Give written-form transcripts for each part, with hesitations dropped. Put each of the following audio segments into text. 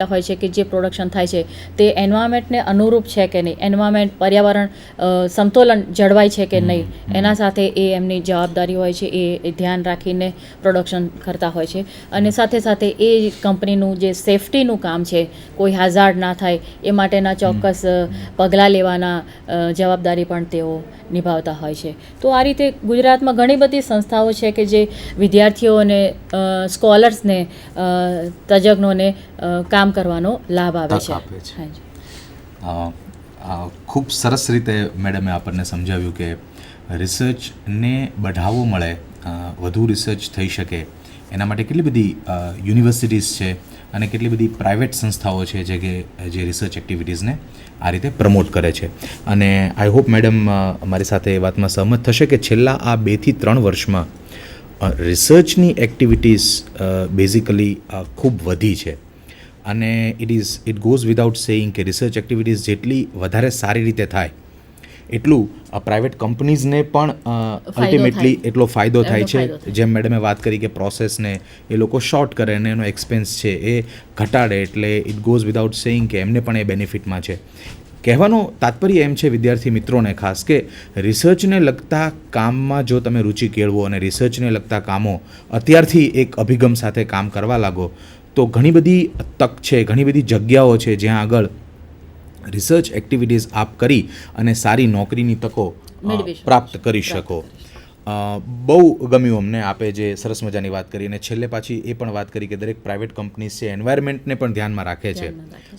હોય છે કે જે પ્રોડક્શન થાય છે તે એન્વાયરમેન્ટને અનુરૂપ છે કે નહીં, એન્વાયરમેન્ટ પર્યાવરણ સમતોલન જળવાય છે કે નહીં, એના સાથે એ એમની જવાબદારી હોય છે, એ ધ્યાન રાખીને પ્રોડક્શન કરતા હોય છે. અને સાથે સાથે એ કંપનીનું જે સેફટીનું કામ છે, કોઈ હાઝાર્ડ ના થાય એ માટેના ચોક્કસ પગલાં લેવાના જવાબદારી પણ તેઓ નિભાવતા હોય છે. તો આ રીતે ગુજરાતમાં ઘણી બધી સંસ્થાઓ છે કે જે વિદ્યાર્થીઓને, સ્કોલર્સને, તજજ્ઞોને કામ કરવાનો લાભ આવે છે. ખૂબ સરસ રીતે મેડમે આપણને સમજાવ્યું કે રિસર્ચને બઢાવો મળે, વધુ રિસર્ચ થઈ શકે એના માટે કેટલી બધી યુનિવર્સિટીઝ છે અને કેટલી બધી પ્રાઇવેટ સંસ્થાઓ છે જે રિસર્ચ એક્ટિવિટીઝને આ રીતે પ્રમોટ કરે છે. અને આઈ હોપ મેડમ મારી સાથે એ વાતમાં સહમત થશે કે છેલ્લા આ 2 થી 3 વર્ષમાં રિસર્ચની એક્ટિવિટીઝ બેઝિકલી ખૂબ વધી છે. અને ઇટ ગોઝ વિધાઉટ સેઇંગ કે રિસર્ચ એક્ટિવિટીઝ જેટલી વધારે સારી રીતે થાય એટલું પ્રાઇવેટ કંપનીઝને પણ અલ્ટિમેટલી એટલો ફાયદો થાય છે. જેમ મેડમે વાત કરી કે પ્રોસેસને એ લોકો શોર્ટ કરે અને એનો એક્સપેન્સ છે એ ઘટાડે, એટલે ઇટ ગોઝ વિધાઉટ સેઇંગ કે એમને પણ એ બેનિફિટમાં છે. કહેવાનો તાત્પર્ય એમ છે વિદ્યાર્થી મિત્રોને ખાસ કે રિસર્ચને લગતા કામમાં જો તમે રુચિ કેળવો અને રિસર્ચને લગતા કામો અત્યારથી એક અભિગમ સાથે કામ કરવા લાગો તો ઘણી બધી તક છે, ઘણી બધી જગ્યાઓ છે જ્યાં આગળ રિસર્ચ એક્ટિવિટીઝ આપ કરી અને સારી નોકરીની તકો પ્રાપ્ત કરી શકો. બહુ ગમ્યું અમને આપે જે સરસ મજાની વાત કરી. અને છેલ્લે પાછી એ પણ વાત કરી કે દરેક પ્રાઇવેટ કંપનીઝ છે એન્વાયરમેન્ટને પણ ધ્યાનમાં રાખે છે,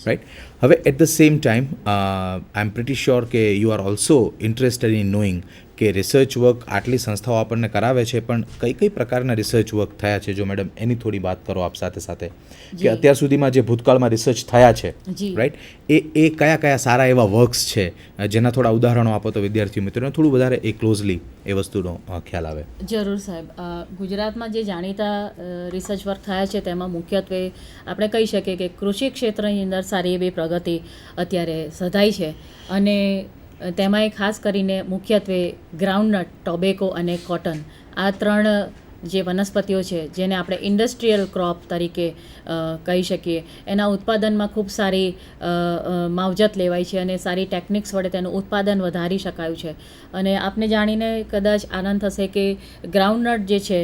રાઈટ. હવે at the same time I am pretty sure કે you are also interested in knowing કે રિસર્ચ વર્ક આટલી સંસ્થાઓ આપણને કરાવે છે, પણ કઈ કઈ પ્રકારના રિસર્ચ વર્ક થયા છે, જો મેડમ એની થોડી વાત કરો આપ સાથે સાથે કે અત્યાર સુધીમાં જે ભૂતકાળમાં રિસર્ચ થયા છે, રાઈટ, એ કયા કયા સારા એવા વર્ક્સ છે જેના થોડા ઉદાહરણો આપો તો વિદ્યાર્થીઓ મિત્રોને થોડું વધારે એ ક્લોઝલી એ વસ્તુનો ખ્યાલ આવે. જરૂર સાહેબ. ગુજરાતમાં જે જાણીતા રિસર્ચ વર્ક થયા છે તેમાં મુખ્યત્વે આપણે કહી શકીએ કે કૃષિ ક્ષેત્રની અંદર સારી એવી પ્રગતિ અત્યારે સધાઈ છે. અને તેમાંય ખાસ કરીને મુખ્યત્વે ગ્રાઉન્ડનટ, ટોબેકો અને કોટન, આ 3 જે વનસ્પતિઓ છે જેને આપણે ઇન્ડસ્ટ્રીયલ ક્રોપ તરીકે કહી શકીએ, એના ઉત્પાદનમાં ખૂબ સારી માવજત લેવાય છે અને સારી ટેકનિક્સ વડે તેનું ઉત્પાદન વધારી શકાયું છે. અને આપને જાણીને કદાચ આનંદ થશે કે ગ્રાઉન્ડનટ જે છે,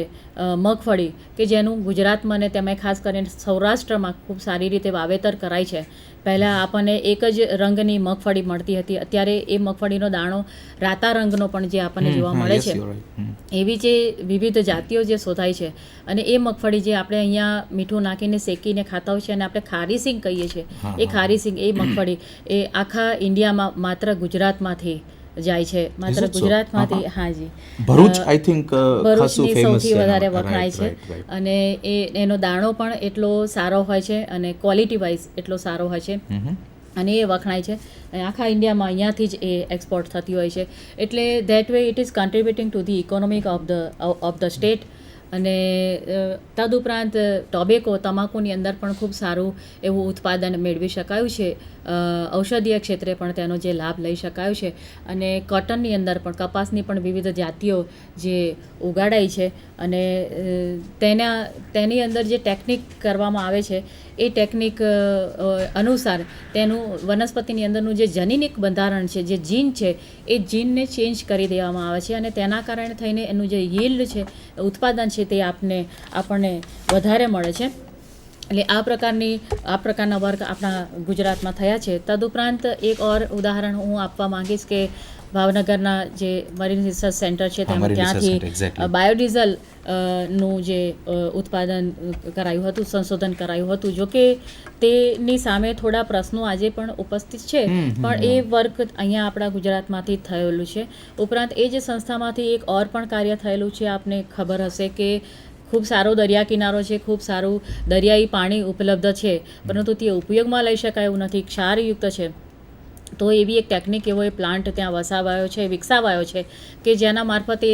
મગફળી, કે જેનું ગુજરાતમાં અને તેમાં ખાસ કરીને સૌરાષ્ટ્રમાં ખૂબ સારી રીતે વાવેતર કરાય છે. પહેલાં આપણને એક જ રંગની મગફળી મળતી હતી, અત્યારે એ મગફળીનો દાણો રાતા રંગનો પણ જે આપણને જોવા મળે છે. એવી જે વિવિધ જાતિઓ જે શોધાય છે અને એ મગફળી જે આપણે અહીંયા મીઠું નાખીને શેકીને ખાતા હોય છે અને આપણે ખારી સિંગ કહીએ છીએ, એ ખારી સિંગ, એ મગફળી એ આખા ઇન્ડિયામાં માત્ર ગુજરાતમાંથી જાય છે, માત્ર ગુજરાતમાંથી. હાજી, ભરૂચ આઈ થિંક ભરૂચની સૌથી વધારે વખણાય છે. અને એનો દાણો પણ એટલો સારો હોય છે અને ક્વોલિટી વાઇઝ એટલો સારો હોય છે અને એ વખણાય છે. આખા ઇન્ડિયામાં અહીંયાથી જ એ એક્સપોર્ટ થતી હોય છે. એટલે that way it is કન્ટ્રીબ્યુટિંગ to the economic of the state. અને તદુપરાંત ટોબેકો, તમાકુની અંદર પણ ખૂબ સારું એવું ઉત્પાદન મેળવી શકાયું છે. ઔષધીય ક્ષેત્રે પણ તેનો જે લાભ લઈ શકાયો છે. અને કોટનની અંદર પણ, કપાસની પણ વિવિધ જાતિઓ જે ઉગાડાઈ છે અને તેની અંદર જે ટેકનિક કરવામાં આવે છે એ ટેકનિક અનુસાર તેનું વનસ્પતિની અંદરનું જે જનીનિક બંધારણ છે, જે જીન છે, એ જીનને ચેન્જ કરી દેવામાં આવે છે અને તેના કારણે થઈને એનું જે યીલ્ડ છે, ઉત્પાદન છે, તે આપણને વધારે મળે છે. એટલે આ પ્રકારના વર્ક આપણા ગુજરાતમાં થયા છે. તદુપરાંત એક ઓર ઉદાહરણ હું આપવા માંગીશ કે ભાવનગરના જે મરીન રિસર્ચ સેન્ટર છે ત્યાંથી બાયોડીઝલ નું જે ઉત્પાદન કરાયું હતું, સંશોધન કરાયું હતું. જો કે તેની સામે થોડા પ્રશ્નો આજે પણ ઉપસ્થિત છે, પણ એ વર્ક અહીંયા આપણા ગુજરાતમાંથી થયેલું છે. ઉપરાંત એ જ સંસ્થામાંથી એક ઓર પણ કાર્ય થયેલું છે. આપને ખબર હશે કે ખૂબ સારો દરિયા કિનારો છે, ખૂબ સારું દરિયાઈ પાણી ઉપલબ્ધ છે, પરંતુ તે ઉપયોગમાં લઈ શકાય એવું નથી, ક્ષારયુક્ત છે. તો એવી એક ટેકનિક, એવો એ પ્લાન્ટ ત્યાં વસાવાયો છે, વિકસાવાયો છે કે જેના મારફતે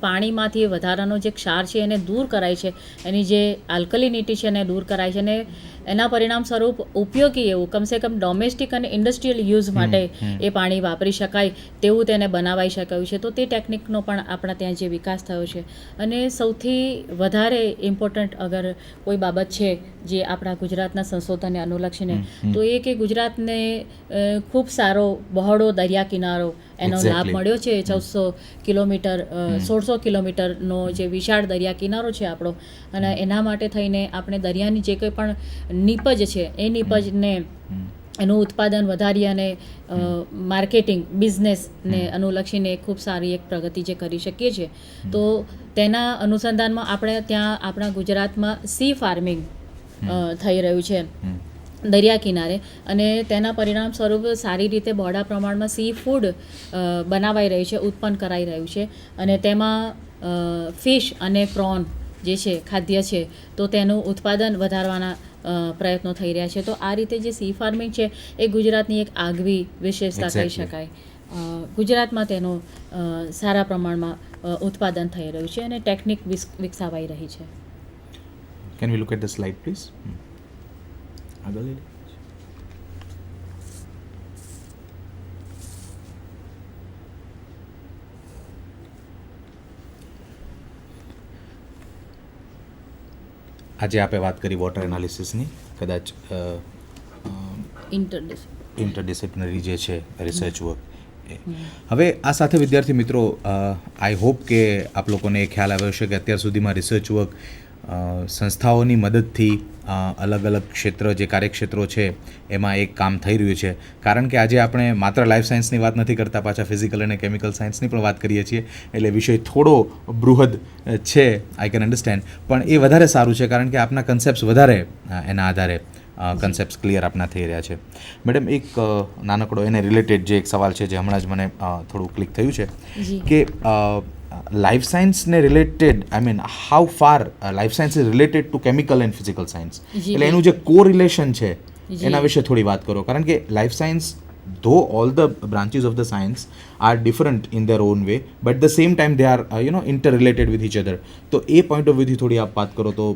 પાણીમાંથી વધારાનો જે ક્ષાર છે એને દૂર કરાય છે, એની જે આલ્કલિનિટી છે એને દૂર કરાય છે અને એના પરિણામ સ્વરૂપ ઉપયોગી એવું કમસે કમ ડોમેસ્ટિક અને ઇન્ડસ્ટ્રીયલ યુઝ માટે એ પાણી વાપરી શકાય તેવું તેને બનાવાઈ શકાયું છે. તો તે ટેકનિકનો પણ આપણા ત્યાં જે વિકાસ થયો છે. અને સૌથી વધારે ઇમ્પોર્ટન્ટ અગર કોઈ બાબત છે જે આપણા ગુજરાતના સંશોધનને અનુલક્ષીને, તો એ કે ગુજરાતને ખૂબ સારો બહોળો દરિયા કિનારો એનો લાભ મળ્યો છે. 1400 કિલોમીટર 1600 કિલોમીટરનો જે વિશાળ દરિયા કિનારો છે આપણો, અને એના માટે થઈને આપણે દરિયાની જે કંઈ પણ નીપજ છે એ નીપજને એનું ઉત્પાદન વધારી અને માર્કેટિંગ બિઝનેસને અનુલક્ષીને ખૂબ સારી એક પ્રગતિ જે કરી શકીએ છીએ. તો તેના અનુસંધાનમાં આપણે ત્યાં આપણા ગુજરાતમાં સી ફાર્મિંગ થઈ રહ્યું છે દરિયા કિનારે, અને તેના પરિણામ સ્વરૂપ સારી રીતે બહોળા પ્રમાણમાં સી ફૂડ બનાવાઈ રહ્યું છે, ઉત્પન્ન કરાઈ રહ્યું છે. અને તેમાં ફિશ અને પ્રોન જે છે ખાદ્ય છે, તો તેનું ઉત્પાદન વધારવાના પ્રયત્નો થઈ રહ્યા છે. તો આ રીતે જે સી ફાર્મિંગ છે એ ગુજરાતની એક આગવી વિશેષતા કહી શકાય. ગુજરાતમાં તેનું સારા પ્રમાણમાં ઉત્પાદન થઈ રહ્યું છે અને ટેકનિક વિકસાવાઈ રહી છે. Can we look at the slide please? આગળ લઈ લે. આજે આપણે વાત કરી વોટર એનાલિસિસની, કદાચ ઇન્ટરડિસિપ્લિનરી જે છે રિસર્ચ વર્ક. હવે આ સાથે વિદ્યાર્થી મિત્રો, આઈ હોપ કે આપ લોકોને એ ખ્યાલ આવ્યો છે કે અત્યાર સુધીમાં રિસર્ચ વર્ક સંસ્થાઓની મદદથી અલગ અલગ ક્ષેત્ર જે કાર્યક્ષેત્રો છે એમાં એક કામ થઈ રહ્યું છે. કારણ કે આજે આપણે માત્ર લાઈફ સાયન્સની વાત નથી કરતા, પાછા ફિઝિકલ અને કેમિકલ સાયન્સની પણ વાત કરીએ છીએ. એટલે વિષય થોડો બૃહદ છે, આઈ કેન અન્ડરસ્ટેન્ડ, પણ એ વધારે સારું છે કારણ કે આપના કન્સેપ્ટ્સ વધારે એના આધારે કન્સેપ્ટ્સ ક્લિયર આપના થઈ રહ્યા છે. મેડમ, એક નાનકડો એને રિલેટેડ જે એક સવાલ છે જે હમણાં જ મને થોડું ક્લિક થયું છે કે લાઈફ સાયન્સને related, I mean how far life science is related to chemical and physical science, એટલે એનું જે કો રિલેશન છે એના વિશે થોડી વાત કરો. કારણ કે life science, though all the branches of the science are different in their own way, but at the same time they are interrelated with each other. તો એ પોઈન્ટ ઓફ વ્યૂથી થોડી આપ વાત કરો તો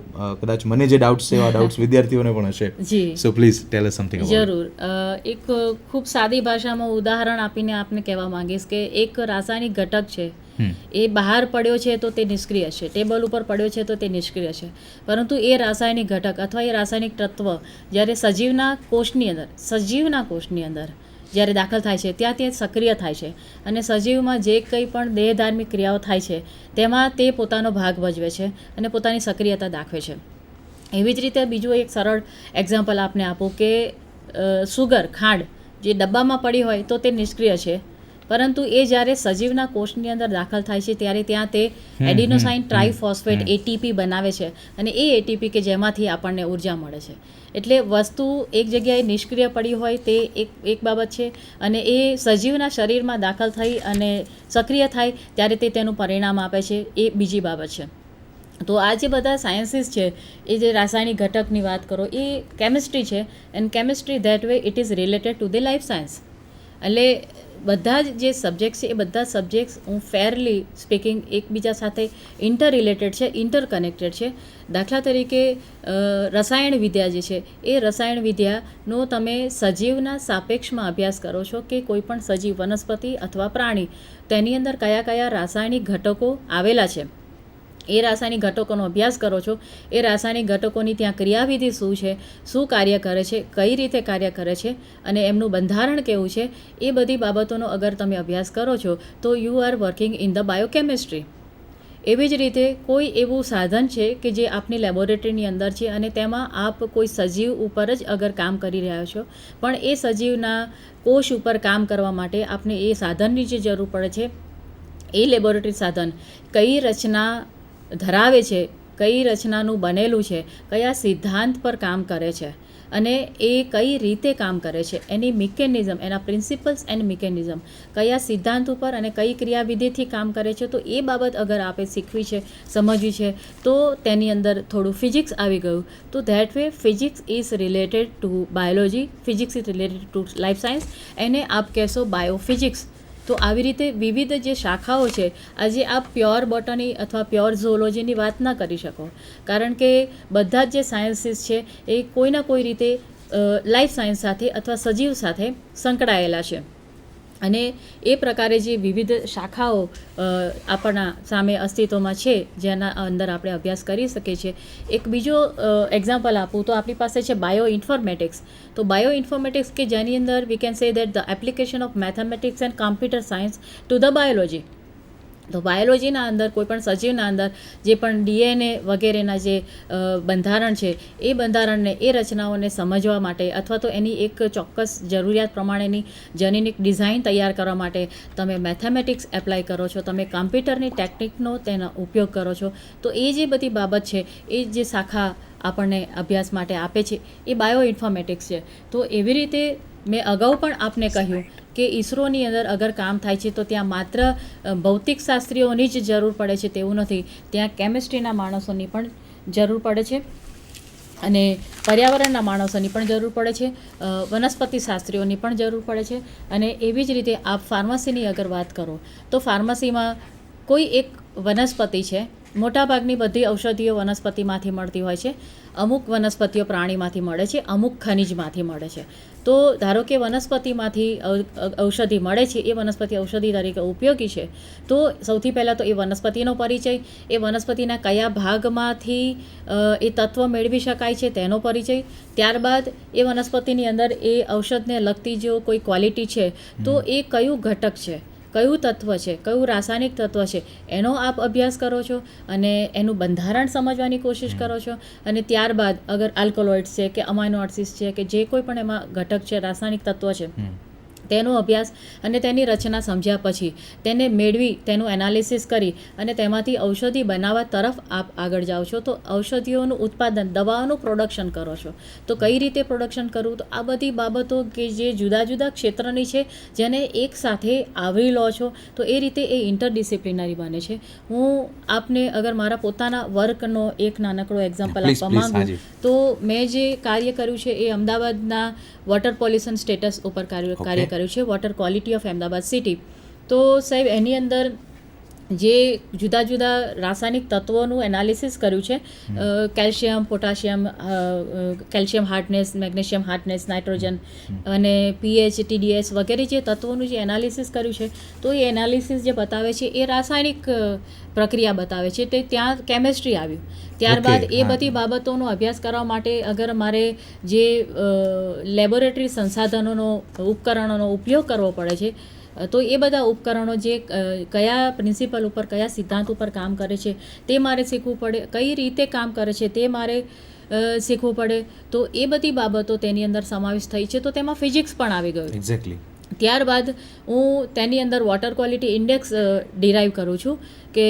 કદાચ મને જે ડાઉટ્સ છે એવા ડાઉટ્સ વિદ્યાર્થીઓને પણ હશે. So please tell us something about. જરૂર. એક ખૂબ સાદી ભાષામાં ઉદાહરણ આપીને આપને કહેવા માંગીશ કે એક રાસાયણિક ઘટક છે, એ બહાર પડ્યો છે તો તે નિષ્ક્રિય છે, ટેબલ ઉપર પડ્યો છે તો તે નિષ્ક્રિય છે. પરંતુ એ રાસાયણિક ઘટક અથવા એ રાસાયણિક તત્વ જ્યારે સજીવના કોષની અંદર જ્યારે દાખલ થાય છે ત્યાં તે સક્રિય થાય છે, અને સજીવમાં જે કંઈ પણ દેહધાર્મિક ક્રિયાઓ થાય છે તેમાં તે પોતાનો ભાગ ભજવે છે અને પોતાની સક્રિયતા દાખવે છે. એવી જ રીતે બીજું એક સરળ એક્ઝામ્પલ આપને આપું કે સુગર, ખાંડ જે ડબ્બામાં પડી હોય તો તે નિષ્ક્રિય છે, પરંતુ એ જ્યારે સજીવના કોષની અંદર દાખલ થાય છે ત્યારે ત્યાં તે એડિનોસાઇન ટ્રાઇફોસ્ફેટ એટીપી બનાવે છે, અને એ એટીપી કે જેમાંથી આપણને ઉર્જા મળે છે. એટલે વસ્તુ એક જગ્યાએ નિષ્ક્રિય પડી હોય તે એક બાબત છે, અને એ સજીવના શરીરમાં દાખલ થઈ અને સક્રિય થાય ત્યારે તે તેનું પરિણામ આપે છે, એ બીજી બાબત છે. તો આ જે બધા સાયન્સીસ છે, એ જે રાસાયણિક ઘટકની વાત કરો, એ કેમિસ્ટ્રી છે, and chemistry that way it is related to the life science. એટલે બધા જ જે સબ્જેક્ટ્સ છે એ બધા સબ્જેક્ટ્સ હું ફેરલી સ્પીકિંગ એકબીજા સાથે ઇન્ટર રિલેટેડ છે, ઇન્ટરકનેક્ટેડ છે. દાખલા તરીકે રસાયણ વિદ્યા જે છે એ રસાયણ વિદ્યાનો તમે સજીવના સાપેક્ષમાં અભ્યાસ કરો છો કે કોઈ પણ સજીવ, વનસ્પતિ અથવા પ્રાણી, તેની અંદર કયા કયા રાસાયણિક ઘટકો આવેલા છે, એ રાસાયણિક ઘટકોનો અભ્યાસ કરો છો. એ રાસાયણિક ઘટકોની ત્યાં ક્રિયાવિધિ શું છે, શું કાર્ય કરે છે, કઈ રીતે કાર્ય કરે છે, અને એમનું બંધારણ કેવું છે, એ બધી બાબતોનો અગર તમે અભ્યાસ કરો છો તો you are working in the biochemistry. એવી જ રીતે કોઈ એવું સાધન છે કે જે આપની લેબોરેટરીની અંદર છે અને તેમાં આપ કોઈ સજીવ ઉપર જ અગર કામ કરી રહ્યા છો, પણ એ સજીવના કોષ ઉપર કામ કરવા માટે આપને એ સાધનની જે જરૂર પડે છે, એ લેબોરેટરી સાધન કઈ રચના ધરાવે છે, કઈ રચનાનું બનેલું છે, કયા સિદ્ધાંત પર કામ કરે છે, અને એ કઈ રીતે કામ કરે છે, એની મિકેનિઝમ, એના પ્રિન્સિપલ્સ એન્ડ મિકેનિઝમ કયા સિદ્ધાંત ઉપર અને કઈ ક્રિયાવિધિથી કામ કરે છે, તો એ બાબત અગર આપણે શીખવી છે, સમજવી છે, તો તેની અંદર થોડું ફિઝિક્સ આવી ગયું. તો that way physics is related two biology, physics is related to life science, એને આપ કહેશો બાયોફિઝિક્સ. તો આવી રીતે વિવિધ જે શાખાઓ છે, આજે આપ પ્યોર બોટની અથવા પ્યોર ઝૂઓલોજીની વાત ના કરી શકો, કારણ કે બધા જ જે સાયન્સીસ છે એ કોઈના કોઈ રીતે લાઈફ સાયન્સ સાથે અથવા સજીવ સાથે સંકળાયેલા છે. અને એ પ્રકારે જે વિવિધ શાખાઓ આપણા સામે અસ્તિત્વમાં છે, જેના અંદર આપણે અભ્યાસ કરી શકીએ છીએ. એક બીજો એક્ઝામ્પલ આપું તો આપણી પાસે છે બાયો ઇન્ફોર્મેટિક્સ. તો બાયો ઇન્ફોર્મેટિક્સ કે જેની અંદર we can say that the application of mathematics and computer science to the biology. તો બાયોલોજીના અંદર કોઈપણ સજીવના અંદર જે પણ DNA વગેરેના જે બંધારણ છે, એ બંધારણને, એ રચનાઓને સમજવા માટે અથવા તો એની એક ચોક્કસ જરૂરિયાત પ્રમાણેની જનીનિક ડિઝાઇન તૈયાર કરવા માટે તમે મેથેમેટિક્સ એપ્લાય કરો છો, તમે કમ્પ્યુટરની ટેકનિકનો તેનો ઉપયોગ કરો છો. તો એ જે બધી બાબત છે, એ જે શાખા આપણને અભ્યાસ માટે આપે છે, એ બાયો ઇન્ફોર્મેટિક્સ છે. તો એવી રીતે મેં અગાઉ પણ આપને કહ્યું કે ઇસરોની અંદર અગર કામ થાય છે તો ત્યાં માત્ર ભૌતિક શાસ્ત્રીઓની જ જરૂર પડે છે તેવું નથી, ત્યાં કેમિસ્ટ્રીના માણસોની પણ જરૂર પડે છે અને પર્યાવરણના માણસોની પણ જરૂર પડે છે, વનસ્પતિ શાસ્ત્રીઓની પણ જરૂર પડે છે. અને એવી જ રીતે આપ ફાર્મસીની અગર વાત કરો તો ફાર્મસીમાં કોઈ એક વનસ્પતિ છે, મોટાભાગની બધી ઔષધિઓ વનસ્પતિમાંથી મળતી હોય છે, અમુક વનસ્પતિઓ પ્રાણીમાંથી મળે છે, અમુક ખનિજમાંથી મળે છે. તો ધારો કે વનસ્પતિમાંથી ઔષધિ મળે છે, એ વનસ્પતિ ઔષધિ તરીકે ઉપયોગી છે, તો સૌથી પહેલાં તો એ વનસ્પતિનો પરિચય, એ વનસ્પતિના કયા ભાગમાંથી એ તત્વ મેળવી શકાય છે તેનો પરિચય, ત્યારબાદ એ વનસ્પતિની અંદર એ ઔષધને લગતી જો કોઈ ક્વોલિટી છે તો એ કયું ઘટક છે, કયું તત્વ છે, કયું રાસાયણિક તત્વ છે, એનો આપ અભ્યાસ કરો છો અને એનું બંધારણ સમજવાની કોશિશ કરો છો. અને ત્યારબાદ અગર આલ્કોલોઇડ્સ છે કે અમાઇનો એસિડ્સ છે કે જે કોઈ પણ એમાં ઘટક છે, રાસાયણિક તત્વ છે, તેનો અભ્યાસ અને તેની રચના સમજ્યા પછી તેને મેળવી, તેનું એનાલિસિસ કરી અને તેમાંથી ઔષધિ બનાવવા તરફ આપ આગળ જાઓ છો. તો ઔષધિઓનું ઉત્પાદન, દવાઓનું પ્રોડક્શન કરો છો. તો કઈ રીતે પ્રોડક્શન કરવું, તો આ બધી બાબતો કે જે જુદા જુદા ક્ષેત્રની છે, જેને એક સાથે આવરી લો છો, તો એ રીતે એ ઇન્ટરડિસિપ્લિનરી બને છે. હું આપને અગર મારા પોતાના વર્કનો એક નાનકડો એક્ઝામ્પલ આપવા માંગુ તો મેં જે કાર્ય કર્યું છે એ અમદાવાદના વોટર પોલ્યુશન સ્ટેટસ ઉપર કાર્ય કર્યું છે, water quality of Ahmedabad city. તો સાહેબ એની અંદર જે જુદા જુદા રાસાયણિક તત્વોનું એનાલિસિસ કર્યું છે, calcium, potassium, calcium hardness, magnesium hardness, nitrogen અને pH, TDS વગેરે જે તત્વોનું જે એનાલિસિસ કર્યું છે, તો એ એનાલિસિસ જે બતાવે છે એ રાસાયણિક પ્રક્રિયા બતાવે છે. તે ત્યાં કેમિસ્ટ્રી આવ્યું. ત્યારબાદ એ બધી બાબતોનો અભ્યાસ કરવા માટે અગર મારે જે લેબોરેટરી સંસાધનોનો, ઉપકરણોનો ઉપયોગ કરવો પડે છે, તો એ બધા ઉપકરણો જે કયા પ્રિન્સિપલ ઉપર, કયા સિદ્ધાંત ઉપર કામ કરે છે તે મારે શીખવું પડે, કઈ રીતે કામ કરે છે તે મારે શીખવું પડે. તો એ બધી બાબતો તેની અંદર સમાવેશ થઈ છે. તો તેમાં ફિઝિક્સ પણ આવી ગયું. એક્ઝેક્ટલી. ત્યારબાદ હું તેની અંદર વોટર ક્વોલિટી ઇન્ડેક્સ ડિરાઈવ કરું છું કે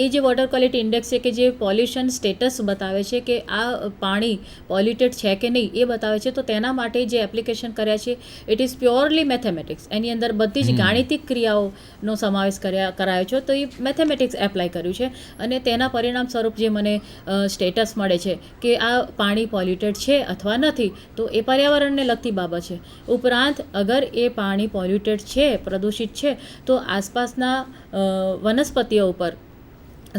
એ જે વોટર ક્વોલિટી ઇન્ડેક્સ છે કે જે પોલ્યુશન સ્ટેટસ બતાવે છે કે આ પાણી પોલ્યુટેડ છે કે નહીં એ બતાવે છે. તો તેના માટે જે એપ્લિકેશન કર્યા છે ઇટ ઇઝ પ્યોરલી મેથેમેટિક્સ. એની અંદર બધી જ ગાણિતિક ક્રિયાઓનો સમાવેશ કરાયો છે. તો એ મેથેમેટિક્સ એપ્લાય કર્યું છે અને તેના પરિણામ સ્વરૂપ જે મને સ્ટેટસ મળે છે કે આ પાણી પોલ્યુટેડ છે અથવા નથી, તો એ પર્યાવરણને લગતી બાબત છે. ઉપરાંત અગર એ પાણી પોલ્યુટેડ છે, પ્રદૂષિત છે, તો આસપાસના વનસ્પતિઓ ઉપર,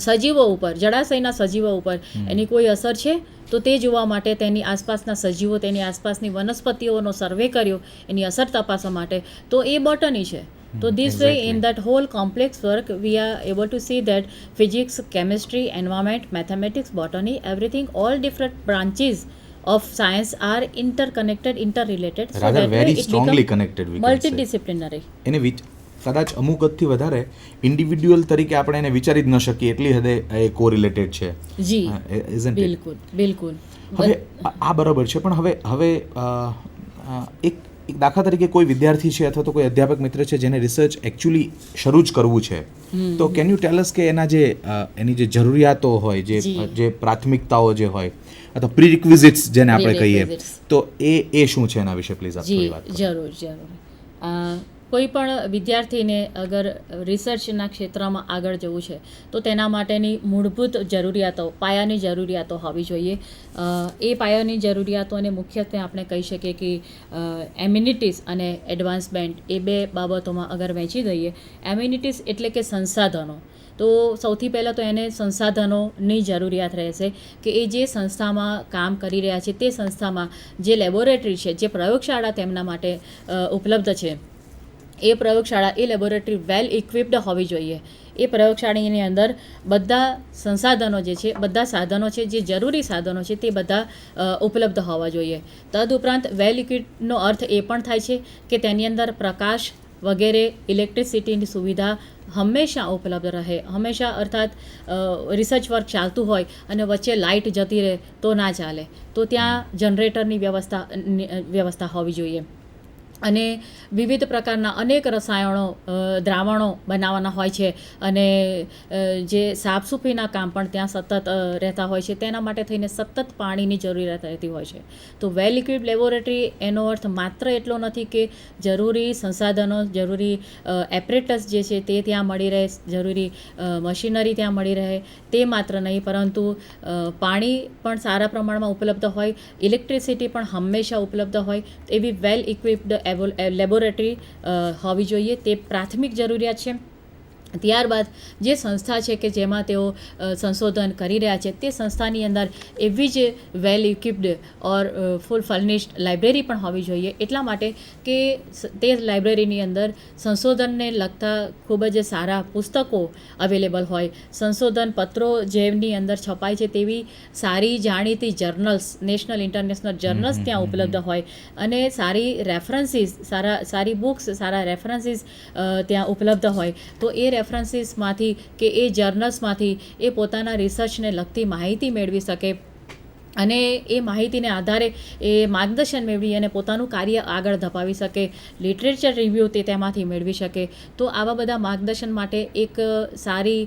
સજીવો ઉપર, જળાશયના સજીવો ઉપર એની કોઈ અસર છે તો તે જોવા માટે તેની આસપાસના સજીવો, તેની આસપાસની વનસ્પતિઓનો સર્વે કર્યો એની અસર તપાસવા માટે. તો એ બોટની છે. તો this way in that whole complex work we are able to see that physics, chemistry, environment, mathematics, botany, everything, all different branches of science are interconnected, interrelated, so rather that very way it strongly become connected, we can say. multidisciplinary. એને કદાચ અમુક હદથી વધારે individual તરીકે આપણે એને વિચારી જ ન શકીએ એટલી હદે એ કોરિલેટેડ છે. જી, isn't it? બિલકુલ બિલકુલ. હવે આ બરાબર છે, પણ હવે એક દાખલા તરીકે કોઈ વિદ્યાર્થી છે અથવા તો કોઈ અધ્યાપક મિત્ર છે જેને રિસર્ચ એકચ્યુઅલી શરૂ જ કરવું છે, તો કેન યુ ટેલ અસ કે એની જે જરૂરિયાતો હોય, જે પ્રાથમિકતાઓ જે હોય અથવા પ્રીરિક્વિઝિટ્સ જેને આપણે કહીએ, તો એ શું છે એના વિશે પ્લીઝ આપ થોડી વાત કરો. જરૂર. કોઈ પણ વિદ્યાર્થીને અગર રિસર્ચના ક્ષેત્રમાં આગળ જવું છે તો તેના માટેની મૂળભૂત જરૂરિયાતો, પાયાની જરૂરિયાતો હોવી જોઈએ. એ પાયાની જરૂરિયાતોને મુખ્યત્વે આપણે કહી શકીએ કે એમ્યુનિટીઝ અને એડવાન્સમેન્ટ, એ બે બાબતોમાં અગર વહેંચી દઈએ. એમ્યુનિટીઝ એટલે કે સંસાધનો. તો સૌથી પહેલાં તો એને સંસાધનોની જરૂરિયાત રહેશે કે એ જે સંસ્થામાં કામ કરી રહ્યા છે તે સંસ્થામાં જે લેબોરેટરી છે, જે પ્રયોગશાળા તેમના માટે ઉપલબ્ધ છે, એ પ્રયોગશાળા, એ લેબોરેટરી વેલ ઇક્વિપ્ડ હોવી જોઈએ. એ પ્રયોગશાળાની અંદર બધા સંસાધનો જે છે, બધા સાધનો છે, જે જરૂરી સાધનો છે તે બધા ઉપલબ્ધ હોવા જોઈએ. તદુપરાંત વેલ ઇક્વિપ્ડનો અર્થ એ પણ થાય છે કે તેની અંદર પ્રકાશ વગેરે, ઇલેક્ટ્રિસિટીની સુવિધા હંમેશા ઉપલબ્ધ રહે. હંમેશા અર્થાત રિસર્ચ વર્ક ચાલતું હોય અને વચ્ચે લાઇટ જતી રહે તો ના ચાલે. તો ત્યાં જનરેટરની વ્યવસ્થા હોવી જોઈએ. અને વિવિધ પ્રકારના અનેક રસાયણો, દ્રાવણો બનાવવાના હોય છે અને જે સાફસૂફીના કામ પણ ત્યાં સતત રહેતા હોય છે. તેના માટે થઈને સતત પાણીની જરૂરિયાત રહેતી હોય છે. તો વેલ ઇક્વિપ્ડ લેબોરેટરી એનો અર્થ માત્ર એટલો નથી કે જરૂરી સંસાધનો, જરૂરી એપરેટસ જે છે તે ત્યાં મળી રહે, જરૂરી મશીનરી ત્યાં મળી રહે, તે માત્ર નહીં, પરંતુ પાણી પણ સારા પ્રમાણમાં ઉપલબ્ધ હોય, ઇલેક્ટ્રિસિટી પણ હંમેશા ઉપલબ્ધ હોય, એવી વેલ ઇક્વિપ્ડ લેબોરેટરી હોવી જોઈએ. તે પ્રાથમિક જરૂરિયાત છે. ત્યારબાદ જે સંસ્થા છે કે જેમાં તેઓ સંશોધન કરી રહ્યા છે તે સંસ્થાની અંદર એવી જ વેલ ઇક્વિપ્ડ ઓર ફૂલ ફર્નિશ્ડ લાઇબ્રેરી પણ હોવી જોઈએ. એટલા માટે કે તે લાઇબ્રેરીની અંદર સંશોધનને લગતા ખૂબ જ સારા પુસ્તકો અવેલેબલ હોય, સંશોધન પત્રો જેમની અંદર છપાય છે તેવી સારી જાણીતી જર્નલ્સ, નેશનલ ઇન્ટરનેશનલ જર્નલ્સ ત્યાં ઉપલબ્ધ હોય અને સારી રેફરન્સીસ, સારી બુક્સ, સારા રેફરન્સીસ ત્યાં ઉપલબ્ધ હોય. તો એ રેફરન્સીસમાંથી કે એ જર્નલ્સમાંથી એ પોતાના રિસર્ચને લગતી માહિતી મેળવી શકે અને એ માહિતીને આધારે એ માર્ગદર્શન મેળવી અને પોતાનું કાર્ય આગળ ધપાવી શકે. લિટરેચર રિવ્યૂ તે તેમાંથી મેળવી શકે. તો આવા બધા માર્ગદર્શન માટે એક સારી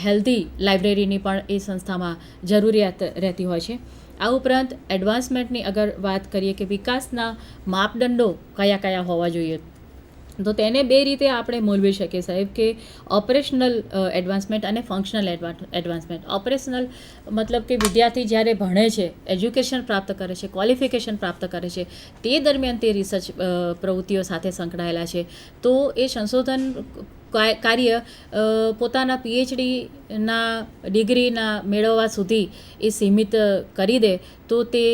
હેલ્ધી લાઇબ્રેરીની પણ એ સંસ્થામાં જરૂરિયાત રહેતી હોય છે. આ ઉપરાંત એડવાન્સમેન્ટની અગર વાત કરીએ કે વિકાસના માપદંડો કયા કયા હોવા જોઈએ, તો તેને બે રીતે આપણે મૂલવી શકીએ સાહેબ, કે ઓપરેશનલ એડવાન્સમેન્ટ અને ફંક્શનલ એડવાન્સમેન્ટ. ઓપરેશનલ મતલબ કે વિદ્યાર્થી જ્યારે ભણે છે, એજ્યુકેશન પ્રાપ્ત કરે છે, ક્વોલિફિકેશન પ્રાપ્ત કરે છે, તે દરમિયાન તે રિસર્ચ પ્રવૃત્તિઓ સાથે સંકળાયેલા છે. તો એ સંશોધન કાર્ય પોતાના પીએચડીના ડિગ્રીના મેળવવા સુધી એ સીમિત કરી દે તો તે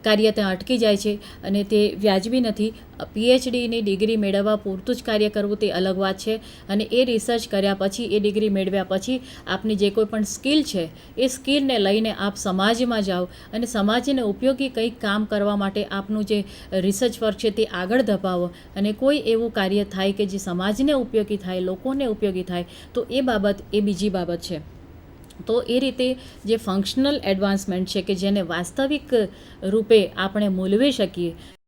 કાર્ય ત્યાં અટકી જાય છે અને તે વ્યાજબી નથી. પીએચડીની ડિગ્રી મેળવવા પૂરતું જ કાર્ય કરવું તે અલગ વાત છે અને એ રિસર્ચ કર્યા પછી, એ ડિગ્રી મેળવ્યા પછી આપની જે કોઈ પણ સ્કિલ છે એ સ્કિલને લઈને આપ સમાજમાં જાઓ અને સમાજને ઉપયોગી કંઈક કામ કરવા માટે આપનું જે રિસર્ચ વર્ક છે તે આગળ ધપાવો અને કોઈ એવું કાર્ય થાય કે જે સમાજને ઉપયોગી થાય, લોકોને ઉપયોગી થાય, તો એ બાબત એ બીજી બાબત છે. તો એ રીતે જે ફંક્શનલ એડવાન્સમેન્ટ છે કે જેને વાસ્તવિક રૂપે આપણે મૂલવી શકીએ